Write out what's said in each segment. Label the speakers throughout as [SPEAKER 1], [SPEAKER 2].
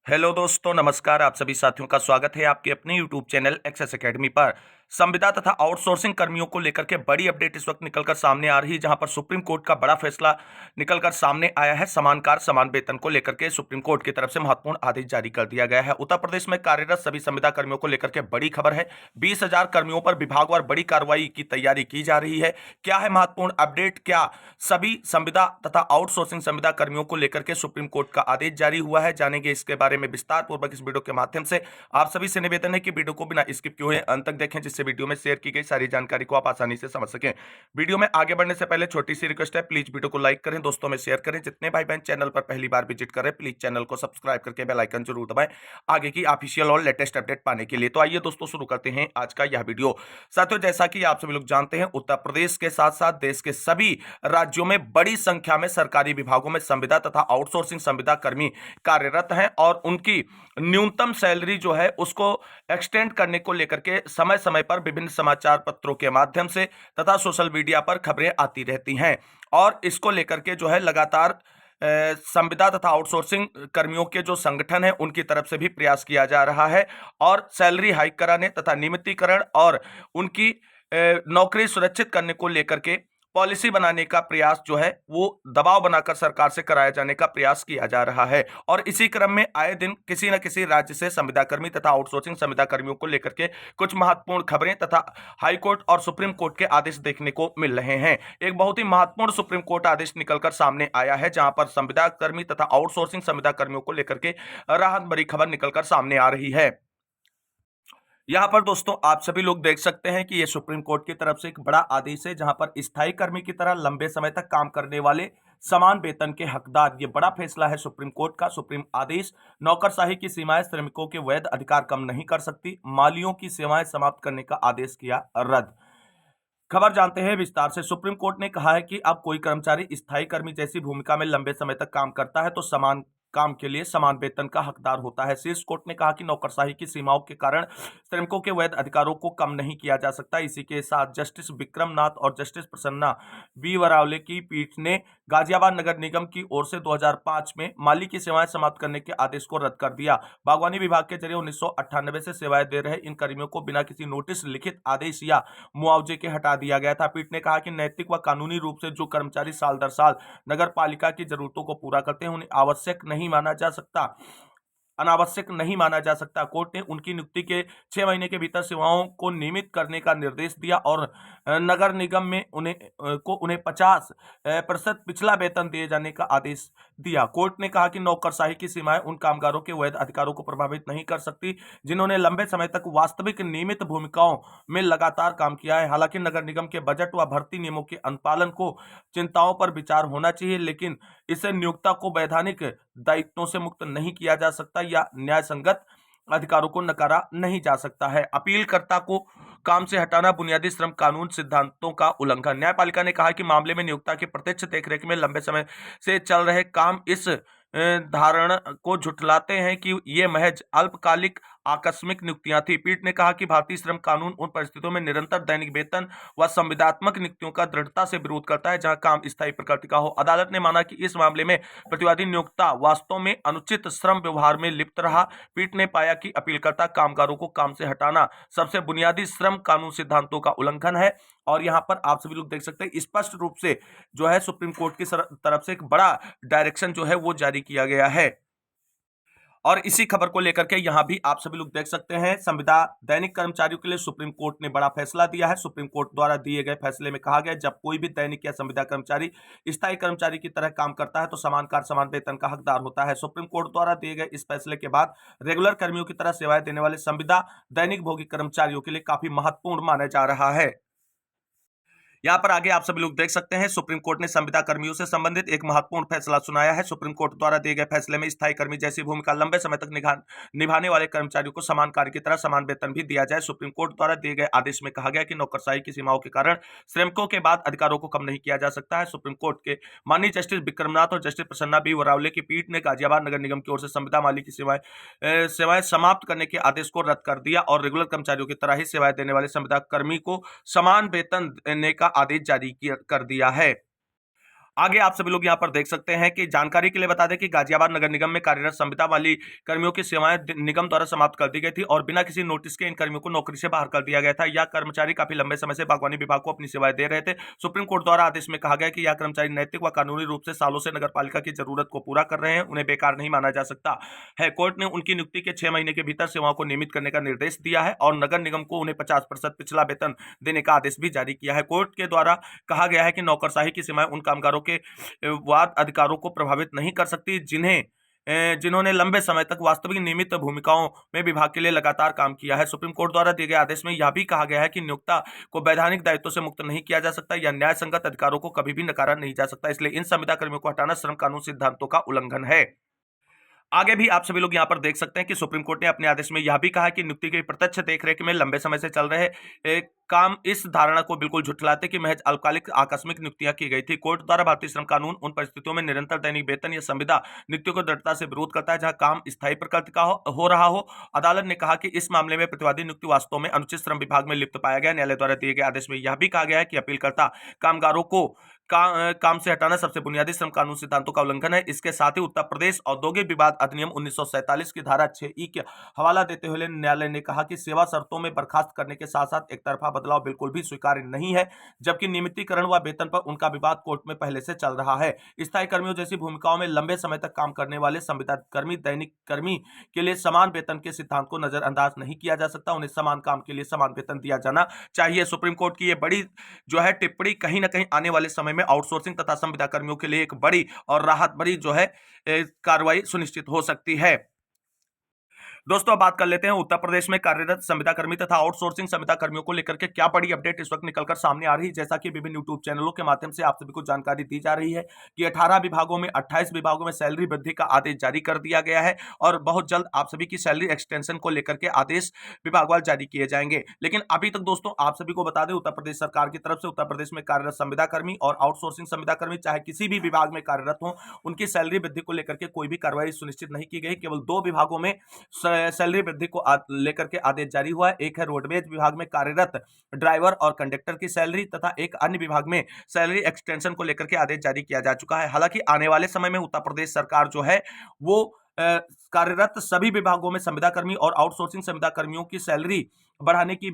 [SPEAKER 1] Hello दोस्तों, नमस्कार। आप सभी साथियों का स्वागत है आपके अपने यूट्यूब चैनल एक्सेस एकेडमी पर। संविदा तथा आउटसोर्सिंग कर्मियों को लेकर के बड़ी अपडेट इस वक्त निकलकर सामने आ रही है, जहां पर सुप्रीम कोर्ट का बड़ा फैसला निकलकर सामने आया है। समान कार्य समान वेतन को लेकर के सुप्रीम कोर्ट की तरफ से महत्वपूर्ण आदेश जारी कर दिया गया है। उत्तर प्रदेश में कार्यरत सभी संविदा कर्मियों को लेकर के बड़ी खबर है। 20,000 कर्मियों पर विभागवार बड़ी कार्रवाई की तैयारी की जा रही है। क्या है महत्वपूर्ण अपडेट? क्या सभी संविदा तथा आउटसोर्सिंग संविदा कर्मियों को लेकर के सुप्रीम कोर्ट का आदेश जारी हुआ है? जानेंगे इसके बारे में विस्तार पूर्वक इस वीडियो के माध्यम से। आप सभी से निवेदन है कि वीडियो को बिना स्किप किए हुए अंत तक देखें, जिससे वीडियो में शेयर की गई सारी जानकारी को आप आसानी से समझ सकें। वीडियो में आगे बढ़ने से पहले छोटी सी रिक्वेस्ट है, प्लीज वीडियो को लाइक करें, दोस्तों में शेयर करें। जितने भाई बहन चैनल पर पहली बार विजिट करें, प्लीज चैनल को सब्सक्राइब करके बेल आइकन जरूर दबाएं आगे की ऑफिशियल और लेटेस्ट अपडेट पाने के लिए। तो आइए दोस्तों, शुरू करते हैं आज का यह वीडियो। साथियों, जैसा कि आप सभी लोग जानते हैं, उत्तर प्रदेश के साथ साथ देश के सभी राज्यों में बड़ी संख्या में सरकारी विभागों में संविदा तथा आउटसोर्सिंग संविदा कर्मी कार्यरत हैं और उनकी न्यूनतम सैलरी जो है उसको एक्सटेंड करने को लेकर के समय समय पर विभिन्न समाचार पत्रों के माध्यम से तथा सोशल मीडिया पर खबरें आती रहती हैं। और इसको लेकर के जो है लगातार संविदा तथा आउटसोर्सिंग कर्मियों के जो संगठन है उनकी तरफ से भी प्रयास किया जा रहा है और सैलरी हाइक कराने तथा नियमितीकरण और उनकी नौकरी सुरक्षित करने को लेकर के पॉलिसी बनाने का प्रयास जो है वो दबाव बनाकर सरकार से कराया जाने का प्रयास किया जा रहा है। और इसी क्रम में आए दिन किसी न किसी राज्य से संविदा कर्मी तथा आउटसोर्सिंग संविदा कर्मियों को लेकर के कुछ महत्वपूर्ण खबरें तथा हाईकोर्ट और सुप्रीम कोर्ट के आदेश देखने को मिल रहे हैं। एक बहुत ही महत्वपूर्ण सुप्रीम कोर्ट आदेश निकलकर सामने आया है, जहां पर संविदा कर्मी तथा आउटसोर्सिंग संविदा कर्मियों को लेकर के राहत भरी खबर निकलकर सामने आ रही है। यहां पर दोस्तों आप सभी लोग देख सकते हैं कि यह सुप्रीम कोर्ट की तरफ से एक बड़ा आदेश है, जहां पर स्थायी कर्मी की तरह लंबे समय तक काम करने वाले समान वेतन के हकदार। ये बड़ा फैसला है सुप्रीम कोर्ट का। सुप्रीम आदेश, नौकरशाही की सीमाएं श्रमिकों के वैध अधिकार कम नहीं कर सकती, मालियों की सेवाएं समाप्त करने का आदेश किया रद्द। खबर जानते हैं विस्तार से। सुप्रीम कोर्ट ने कहा है कि अब कोई कर्मचारी स्थायी कर्मी जैसी भूमिका में लंबे समय तक काम करता है तो समान काम के लिए समान वेतन का हकदार होता है। शीर्ष कोर्ट ने कहा कि नौकरशाही की सीमाओं के कारण श्रमिकों के वैध अधिकारों को कम नहीं किया जा सकता। इसी के साथ जस्टिस विक्रमनाथ और जस्टिस प्रसन्ना बी वरावले की पीठ ने गाजियाबाद नगर निगम की ओर से 2005 में माली की सेवाएं समाप्त करने के आदेश को रद्द कर दिया। बागवानी विभाग के जरिए 1998 से सेवाएं दे रहे इन कर्मियों को बिना किसी नोटिस, लिखित आदेश या मुआवजे के हटा दिया गया था। पीठ ने कहा कि नैतिक व कानूनी रूप से जो कर्मचारी साल दर साल नगर पालिका की जरूरतों को पूरा करते हैं उन्हें आवश्यक नहीं माना जा सकता, अनावश्यक नहीं माना जा सकता। कोर्ट ने उनकी नियुक्ति के 6 महीने के भीतर सेवाओं को नियमित करने का निर्देश दिया और नगर निगम में उन्हें 50% पिछला वेतन दिए जाने का आदेश दिया। कोर्ट ने कहा कि नौकरशाही की सीमाएं उन कामगारों के वैध अधिकारों को प्रभावित नहीं कर सकती जिन्होंने लंबे समय तक वास्तविक नियमित भूमिकाओं में लगातार काम किया है। हालांकि नगर निगम के बजट व भर्ती नियमों के अनुपालन को चिंताओं पर विचार होना चाहिए, लेकिन इसे नियोक्ता को वैधानिक दायित्वों से मुक्त नहीं किया जा सकता या न्याय संगत अधिकारों को नकारा नहीं जा सकता है। अपीलकर्ता को काम से हटाना बुनियादी श्रम कानून सिद्धांतों का उल्लंघन। न्यायपालिका ने कहा कि मामले में नियोक्ता की प्रत्यक्ष देखरेख में लंबे समय से चल रहे काम इस धारणा को झुठलाते हैं कि ये महज अल्पकालिक आकस्मिक नियुक्तियां थी। पीठ ने कहा कि भारतीय श्रम कानून उन परिस्थितियों में निरंतर दैनिक वेतन व संविदात्मक नियुक्तियों का दृढ़ता से विरोध करता है जहां काम स्थायी प्रकृति का हो। अदालत ने माना कि इस मामले में प्रतिवादी नियोक्ता वास्तव में अनुचित श्रम व्यवहार में लिप्त रहा। पीठ ने पाया कि अपीलकर्ता कामगारों को काम से हटाना सबसे बुनियादी श्रम कानून सिद्धांतों का उल्लंघन है। और यहां पर आप सभी लोग देख सकते हैं स्पष्ट रूप से जो है सुप्रीम कोर्ट की तरफ से एक बड़ा डायरेक्शन जो है वो जारी किया गया है। और इसी खबर को लेकर के यहां भी आप सभी लोग देख सकते हैं, संविदा दैनिक कर्मचारियों के लिए सुप्रीम कोर्ट ने बड़ा फैसला दिया है। सुप्रीम कोर्ट द्वारा दिए गए फैसले में कहा गया, जब कोई भी दैनिक या संविदा कर्मचारी स्थायी कर्मचारी की तरह काम करता है तो समान कार्य समान वेतन का हकदार होता है। सुप्रीम कोर्ट द्वारा दिए गए इस फैसले के बाद रेगुलर कर्मियों की तरह सेवाएं देने वाले संविदा दैनिक भोगी कर्मचारियों के लिए काफी महत्वपूर्ण माना जा रहा है। यहां पर आगे आप सभी लोग देख सकते हैं, सुप्रीम कोर्ट ने संविदा कर्मियों से संबंधित एक महत्वपूर्ण फैसला सुनाया है। सुप्रीम कोर्ट द्वारा दिए गए फैसले में स्थायी कर्मी जैसी भूमिका लंबे समय तक निभाने वाले कर्मचारियों को समान कार्य की तरह समान वेतन भी दिया जाए। सुप्रीम कोर्ट द्वारा दिए गए आदेश में कहा गया कि नौकरशाही की सीमाओं के कारण श्रमिकों के बाद अधिकारों को कम नहीं किया जा सकता है। सुप्रीम कोर्ट के माननीय जस्टिस विक्रमनाथ और जस्टिस प्रसन्ना बी वरावले की पीठ ने गाजियाबाद नगर निगम की ओर से संविदा माली की सेवाएं समाप्त करने के आदेश को रद्द कर दिया और रेगुलर कर्मचारियों की तरह ही सेवाएं देने वाले संविदा कर्मी को समान वेतन देने का आदेश जारी कर दिया है। आगे आप सभी लोग यहां पर देख सकते हैं कि जानकारी के लिए बता दें कि गाजियाबाद नगर निगम में कार्यरत संविदा वाली कर्मियों की सेवाएं निगम द्वारा समाप्त कर दी गई थी और बिना किसी नोटिस के इन कर्मियों को नौकरी से बाहर कर दिया गया था। यह कर्मचारी काफी लंबे समय से बागवानी विभाग को अपनी सेवाएं दे रहे थे। सुप्रीम कोर्ट द्वारा आदेश में कहा गया कि यह कर्मचारी नैतिक व कानूनी रूप से सालों से नगर पालिका की जरूरत को पूरा कर रहे हैं, उन्हें बेकार नहीं माना जा सकता है। कोर्ट ने उनकी नियुक्ति के 6 महीने के भीतर सेवाओं को नियमित करने का निर्देश दिया है और नगर निगम को उन्हें 50% पिछला वेतन देने का आदेश भी जारी किया है। कोर्ट के द्वारा कहा गया है कि नौकरशाही की सीमाएं उन कामगारों के वाद अधिकारों को प्रभावित नहीं कर सकती जिन्होंने लंबे समय तक वास्तविक नियमित भूमिकाओं में विभाग के लिए लगातार काम किया है। सुप्रीम कोर्ट द्वारा दिए गए आदेश में यह भी कहा गया है कि नियोक्ता को वैधानिक दायित्व से मुक्त नहीं किया जा सकता या न्याय संगत अधिकारों को कभी भी नकारा नहीं जा सकता, इसलिए इन संविदा कर्मियों को हटाना श्रम कानून सिद्धांतों का उल्लंघन है। आगे भी आप सभी लोग यहां पर देख सकते हैं कि सुप्रीम कोर्ट ने अपने आदेश में यह भी कहा है कि नियुक्ति की प्रत्यक्ष देखरेख में लंबे समय से चल रहे काम इस धारणा को बिल्कुल झुठलाते कि महज अल्पकालिक आकस्मिक नियुक्तियां की गई थी। कोर्ट द्वारा भारतीय श्रम कानून उन परिस्थितियों में निरंतर दैनिक वेतन या संविदा नियुक्तियों को दृढ़ता से विरोध करता है जहां काम स्थायी प्रकृति का हो रहा हो। अदालत ने कहा कि इस मामले में प्रतिवादी नियुक्ति वास्तव में अनुचित श्रम विभाग में लिप्त पाया गया। न्यायालय द्वारा दिए गए आदेश में यह भी कहा गया है कि अपीलकर्ता कामगारों को काम से हटाना सबसे बुनियादी श्रम कानून सिद्धांतों का उल्लंघन है। इसके साथ ही उत्तर प्रदेश औद्योगिक विवाद अधिनियम 1947 की धारा 6E का हवाला देते हुए न्यायालय ने कहा कि सेवा शर्तों में बर्खास्त करने के साथ साथ एक तरफा बदलाव बिल्कुल भी स्वीकार्य नहीं है, जबकि नियमितीकरण व वेतन पर उनका विवाद कोर्ट में पहले से चल रहा है। स्थायी कर्मियों जैसी भूमिकाओं में लंबे समय तक काम करने वाले संविदा कर्मी दैनिक कर्मी के लिए समान वेतन के सिद्धांत को नजरअंदाज नहीं किया जा सकता। उन्हें समान काम के लिए समान वेतन दिया जाना चाहिए। सुप्रीम कोर्ट की यह बड़ी टिप्पणी कहीं ना कहीं आने वाले समय में आउटसोर्सिंग तथा संविदा कर्मियों के लिए एक बड़ी और राहत भरी कार्रवाई सुनिश्चित हो सकती है। दोस्तों अब बात कर लेते हैं उत्तर प्रदेश में कार्यरत संविदा कर्मी तथा आउटसोर्सिंग संविदा कर्मियों को लेकर के क्या बड़ी अपडेट इस वक्त निकलकर सामने आ रही है। जैसा कि विभिन्न यूट्यूब चैनलों के माध्यम से आप सभी को जानकारी दी जा रही है कि 18 विभागों में 28 विभागों में सैलरी वृद्धि का आदेश जारी कर दिया गया है और बहुत जल्द आप सभी की सैलरी एक्सटेंशन को लेकर के आदेश विभागवार जारी किए जाएंगे। लेकिन अभी तक दोस्तों आप सभी को बता दें, उत्तर प्रदेश सरकार की तरफ से उत्तर प्रदेश में कार्यरत संविदा कर्मी और आउटसोर्सिंग संविदा कर्मी चाहे किसी भी विभाग में कार्यरत हो, उनकी सैलरी वृद्धि को लेकर के कोई भी कार्रवाई सुनिश्चित नहीं की गई। केवल 2 विभागों में सैलरी वृद्धि को लेकर के आदेश जारी हुआ है। एक है रोडवेज विभाग में कार्यरत ड्राइवर और कंडक्टर की सैलरी तथा एक अन्य विभाग में सैलरी एक्सटेंशन को लेकर के आदेश जारी किया जा चुका है। हालांकि आने वाले समय में उत्तर प्रदेश सरकार जो है वो कार्यरत सभी विभागों में संविदा कर्मी और आउटसोर्सिंग संविदा कर्मियों की सैलरी बढ़ाने की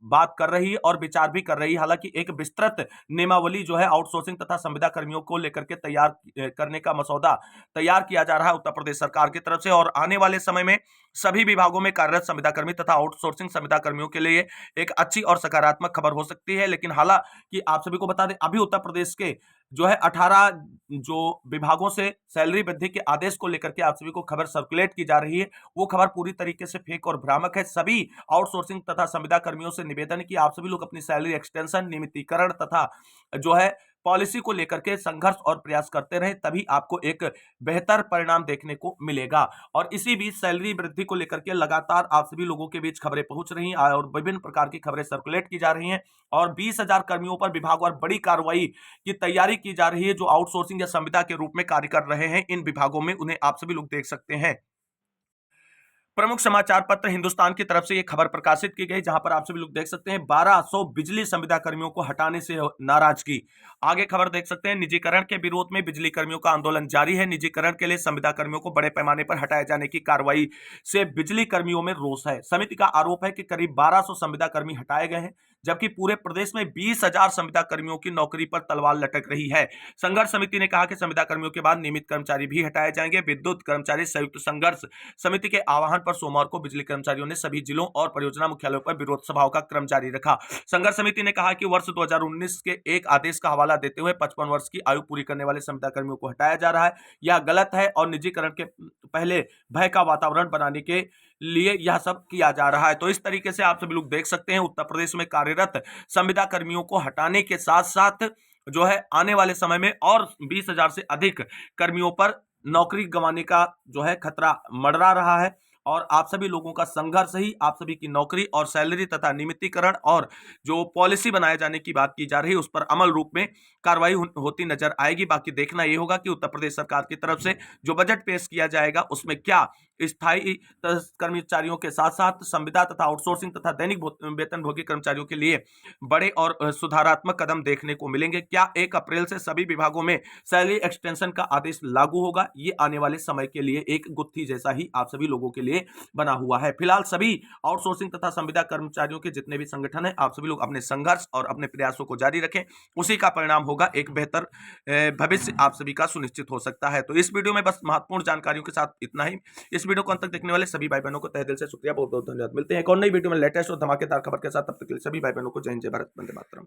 [SPEAKER 1] बात कर रही है और विचार भी कर रही है। हालांकि एक विस्तृत नियमावली जो है आउटसोर्सिंग तथा संविदा कर्मियों को लेकर के तैयार करने का मसौदा तैयार किया जा रहा है उत्तर प्रदेश सरकार की तरफ से और आने वाले समय में सभी विभागों में कार्यरत संविदा कर्मी तथा आउटसोर्सिंग संविदा कर्मियों के लिए एक अच्छी और सकारात्मक खबर हो सकती है। लेकिन हालांकि आप सभी को बता दें, अभी उत्तर प्रदेश के जो है 18 जो विभागों से सैलरी वृद्धि के आदेश को लेकर के आप सभी को खबर सर्कुलेट की जा रही है, वो खबर पूरी तरीके से फेक और भ्रामक है। सभी आउटसोर्सिंग तथा संविदा कर्मियों से निवेदन है कि आप सभी लोग अपनी सैलरी एक्सटेंशन, नियमितीकरण तथा जो है पॉलिसी को लेकर के संघर्ष और प्रयास करते रहे, तभी आपको एक बेहतर परिणाम देखने को मिलेगा। और इसी बीच सैलरी वृद्धि को लेकर के लगातार आप सभी लोगों के बीच खबरें पहुंच रही हैं और विभिन्न प्रकार की खबरें सर्कुलेट की जा रही हैं और 20,000 कर्मियों पर विभागवार बड़ी कार्रवाई की तैयारी की जा रही है जो आउटसोर्सिंग या संविदा के रूप में कार्य कर रहे हैं इन विभागों में, उन्हें आप सभी लोग देख सकते हैं। प्रमुख समाचार पत्र हिंदुस्तान की तरफ से यह खबर प्रकाशित की गई जहां पर आप सभी लोग देख सकते हैं 1200 बिजली संविदा कर्मियों को हटाने से नाराजगी। आगे खबर देख सकते हैं, निजीकरण के विरोध में बिजली कर्मियों का आंदोलन जारी है। निजीकरण के लिए संविदा कर्मियों को बड़े पैमाने पर हटाए जाने की कार्रवाई से बिजली कर्मियों में रोष है। समिति का आरोप है कि करीब 1200 संविदा कर्मी हटाए गए हैं, जबकि पूरे प्रदेश में 20,000 संविदा कर्मियों की नौकरी पर तलवार लटक रही है। संघर्ष समिति ने कहा कि संविदा कर्मियों के बाद नियमित कर्मचारी भी हटाए जाएंगे। विद्युत कर्मचारी संयुक्त संघर्ष समिति के आह्वान पर सोमवार को बिजली कर्मचारियों ने सभी जिलों और परियोजना मुख्यालयों पर विरोध सभाओं का क्रम जारी रखा। संघर्ष समिति ने कहा कि वर्ष 2019 के एक आदेश का हवाला देते हुए 55 वर्ष की आयु पूरी करने वाले संविदा कर्मियों को हटाया जा रहा है। यह गलत है और निजीकरण के पहले भय का वातावरण बनाने के लिए यह सब किया जा रहा है। तो इस तरीके से आप सभी लोग देख सकते हैं उत्तर प्रदेश में कार्यरत संविदा कर्मियों को हटाने के साथ साथ जो है आने वाले समय में और 20,000 से अधिक कर्मियों पर नौकरी गंवाने का जो है खतरा मंडरा रहा है और आप सभी लोगों का संघर्ष ही आप सभी की नौकरी और सैलरी तथा नियमितीकरण और जो पॉलिसी बनाए जाने की बात की जा रही है उस पर अमल रूप में कार्रवाई होती नजर आएगी। बाकी देखना यह होगा कि उत्तर प्रदेश सरकार की तरफ से जो बजट पेश किया जाएगा उसमें क्या स्थायी कर्मचारियों के साथ साथ संविदा तथा आउटसोर्सिंग तथा दैनिक वेतनभोगी कर्मचारियों के लिए बड़े और सुधारात्मक कदम देखने को मिलेंगे। क्या 1 अप्रैल से सभी विभागों में सैलरी एक्सटेंशन का आदेश लागू होगा? ये आने वाले समय के लिए एक गुत्थी जैसा ही आप सभी लोगों के लिए बना हुआ है। फिलहाल सभी आउटसोर्सिंग तथा संविदा कर्मचारियों के जितने भी संगठन हैं, आप सभी लोग अपने संघर्ष और अपने प्रयासों को जारी रखें। उसी का परिणाम होगा एक बेहतर भविष्य आप सभी का सुनिश्चित हो सकता है। तो इस वीडियो में बस महत्वपूर्ण जानकारियों के साथ इतना ही। इस वीडियो को अंत तक देखने वाले सभी भाई बहनों को तहे दिल से शुक्रिया, बहुत बहुत धन्यवाद। मिलते हैं एक और नई वीडियो में लेटेस्ट और धमाकेदार खबर के साथ। तब तक के लिए सभी भाई बहनों को जय हिंद, जय भारत, वंदे मातरम।